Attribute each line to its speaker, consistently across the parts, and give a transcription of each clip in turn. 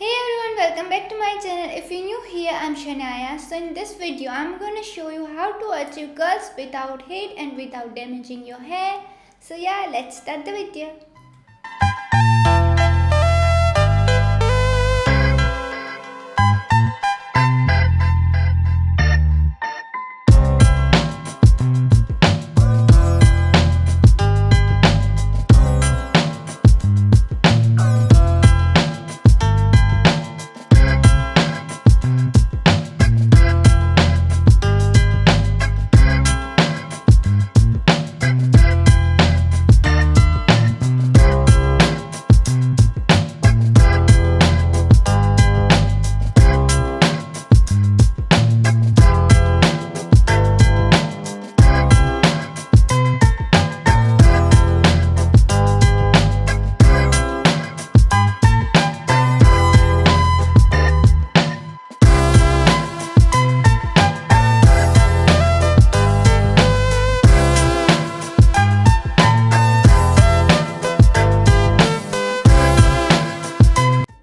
Speaker 1: Hey everyone, welcome back to my channel. If you're new here, I'm Shanaya. So in this video, I'm gonna show you how to achieve curls without heat and without damaging your hair. So yeah, let's start the video.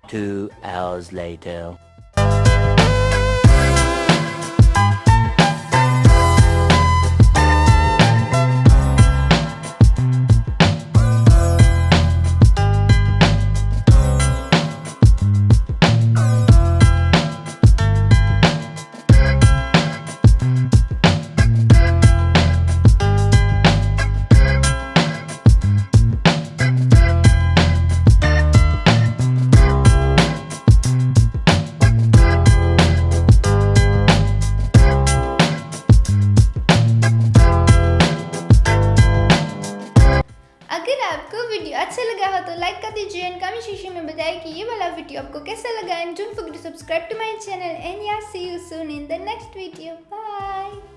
Speaker 2: Two hours later.
Speaker 1: अगर आपको video अच्छा लगा हो तो like कर दीजिए and comment section में बताइए कि ये वाला वीडियो आपको कैसा लगा and don't forget to subscribe to my channel and yeah see you soon in the next video bye.